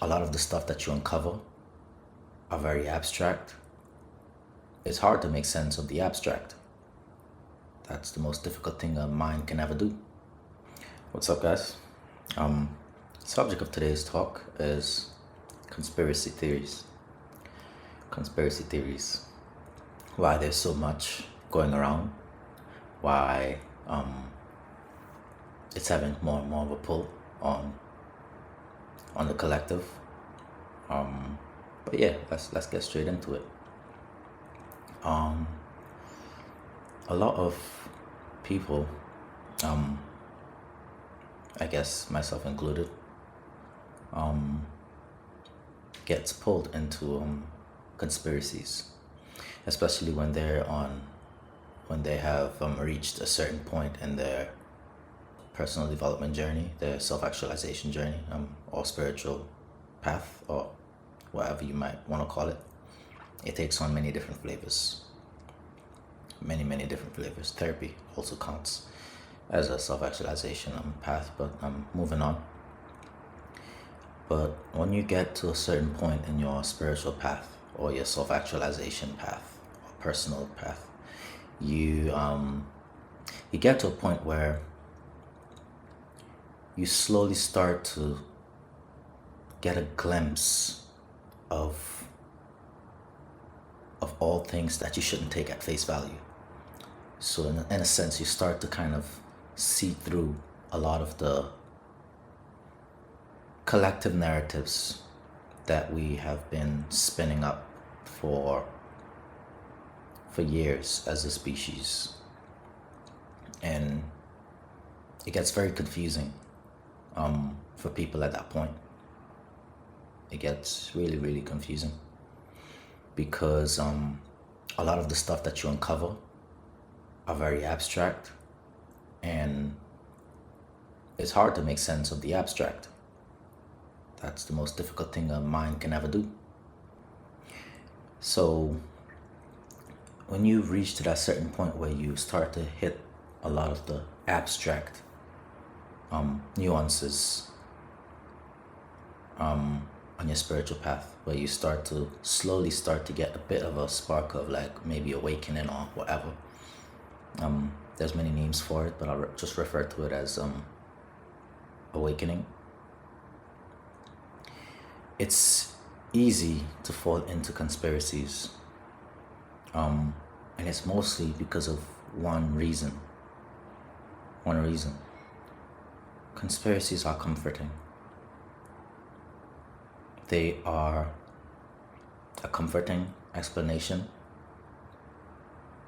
a lot of the stuff that you uncover are very abstract. It's hard to make sense of the abstract. That's the most difficult thing a mind can ever do. What's up, guys? Subject of today's talk is conspiracy theories. Conspiracy theories. Why there's so much going around. Why it's having more and more of a pull on the collective. But yeah, let's get straight into it. A lot of people, I guess myself included, gets pulled into conspiracies, especially when they have reached a certain point in their personal development journey, their self-actualization journey, or spiritual path, or whatever you might want to call it. It takes on many different flavors. Many different flavors. Therapy also counts as a self-actualization path, but I'm moving on. But when you get to a certain point in your spiritual path or your self-actualization path or personal path, you get to a point where you slowly start to get a glimpse of all things that you shouldn't take at face value. So in a sense, you start to kind of see through a lot of the collective narratives that we have been spinning up for years as a species. And it gets very confusing for people at that point. It gets really confusing because a lot of the stuff that you uncover are very abstract, and it's hard to make sense of the abstract. That's the most difficult thing a mind can ever do. So when you reach to that certain point where you start to hit a lot of the abstract nuances on your spiritual path, where you slowly start to get a bit of a spark of like maybe awakening or whatever. There's many names for it, but I'll just refer to it as awakening. It's easy to fall into conspiracies, and it's mostly because of one reason. Conspiracies are comforting. They are a comforting explanation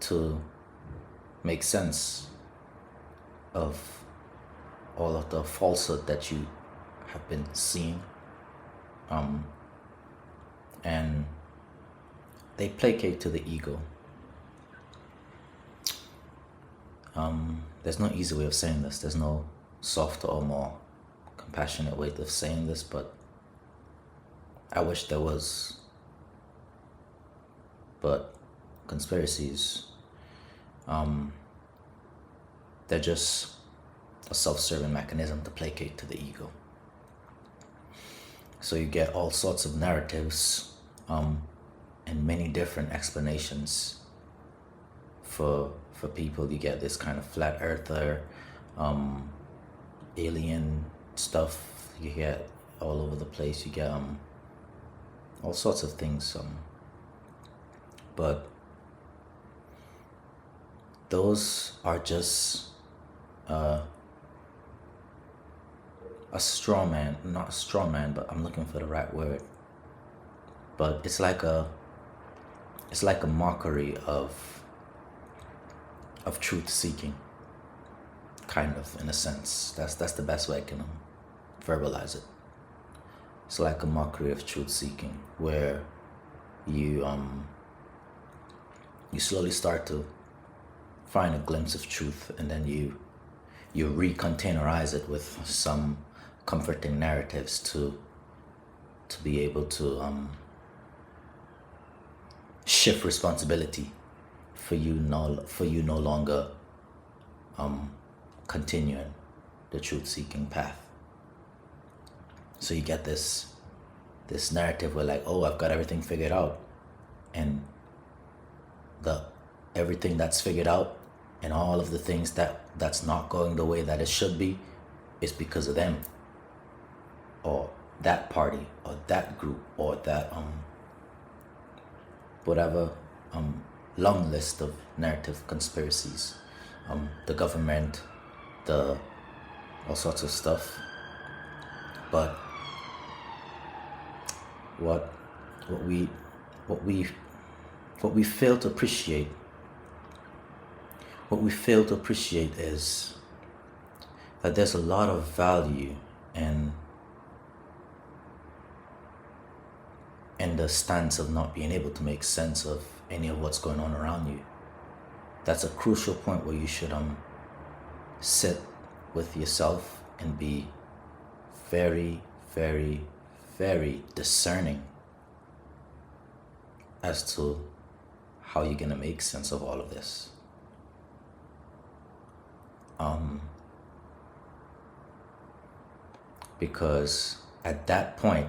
to make sense of all of the falsehood that you have been seeing. And they placate to the ego. There's no easy way of saying this. There's no softer or more compassionate way of saying this, but I wish there was. But conspiracies, they're just a self-serving mechanism to placate to the ego. So you get all sorts of narratives and many different explanations for people. You get this kind of flat earther, alien stuff. You get all over the place. You get all sorts of things. But those are just a straw man, not a straw man, but I'm looking for the right word. But it's like a mockery of truth seeking, kind of, in a sense. That's the best way I can verbalize it. It's like a mockery of truth seeking, where you slowly start to find a glimpse of truth, and then you recontainerize it with some comforting narratives to be able to shift responsibility for you no longer continuing the truth-seeking path. So you get this this narrative where like, oh, I've got everything figured out, and the everything that's figured out and all of the things that's not going the way that it should be is because of them or that party or that group or that whatever long list of narrative conspiracies, the government, the all sorts of stuff. But what we fail to appreciate, is that there's a lot of value in the stance of not being able to make sense of any of what's going on around you. That's a crucial point where you should sit with yourself and be very, very, very discerning as to how you're gonna make sense of all of this. Because at that point,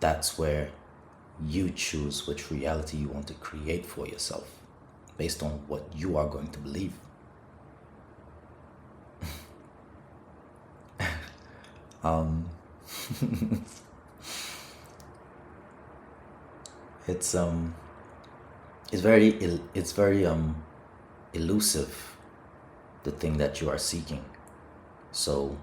that's where you choose which reality you want to create for yourself based on what you are going to believe. It's very elusive, the thing that you are seeking. So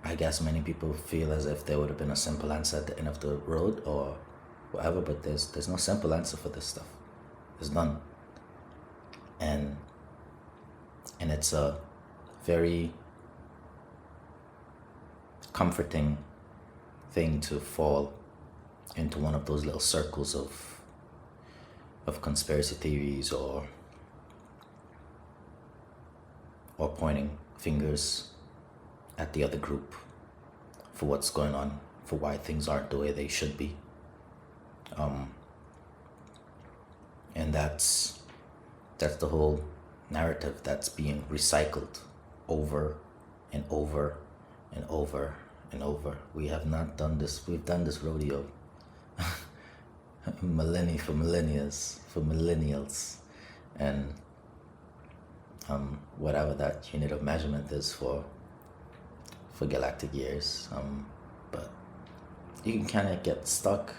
I guess many people feel as if there would have been a simple answer at the end of the road or whatever, but there's no simple answer for this stuff. There's none. And it's a very comforting thing to fall into one of those little circles of conspiracy theories or pointing fingers at the other group for what's going on, for why things aren't the way they should be. And that's the whole narrative that's being recycled over and over and over and over. We have not done this. We've done this rodeo for millennials, and whatever that unit of measurement is for galactic years. But you can kind of get stuck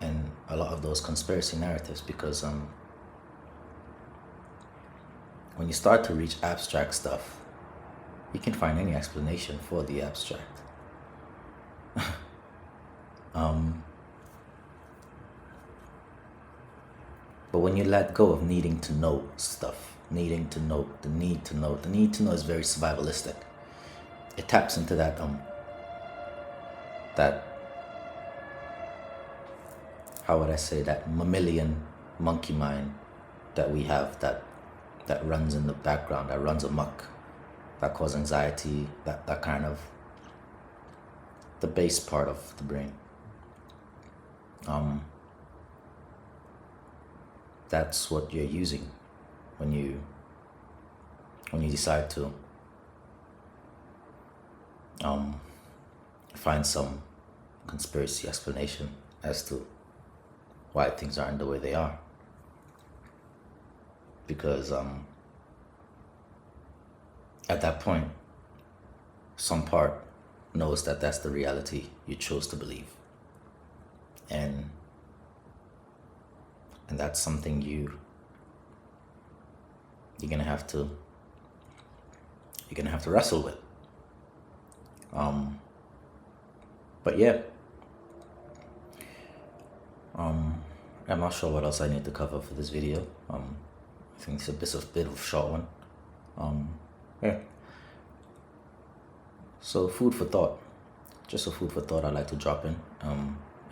in a lot of those conspiracy narratives because when you start to reach abstract stuff, you can find any explanation for the abstract. But when you let go of needing to know stuff, the need to know is very survivalistic. It taps into that how would I say, that mammalian monkey mind that we have that runs in the background, that runs amok, that causes anxiety, that kind of the base part of the brain. That's what you're using when you decide to find some conspiracy explanation as to why things aren't the way they are. Because at that point, some part knows that that's the reality you chose to believe. And that's something you're gonna have to wrestle with. But yeah, I'm not sure what else I need to cover for this video. I think it's a bit of a short one. Yeah. So food for thought, just a food for thought I'd like to drop in,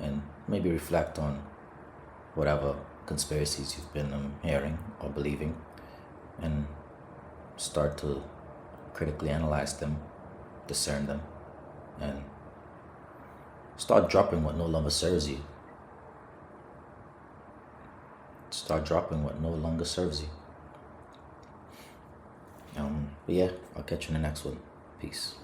and maybe reflect on whatever conspiracies you've been hearing or believing, and start to critically analyze them, discern them, and start dropping what no longer serves you. Start dropping what no longer serves you. But yeah, I'll catch you in the next one. Peace.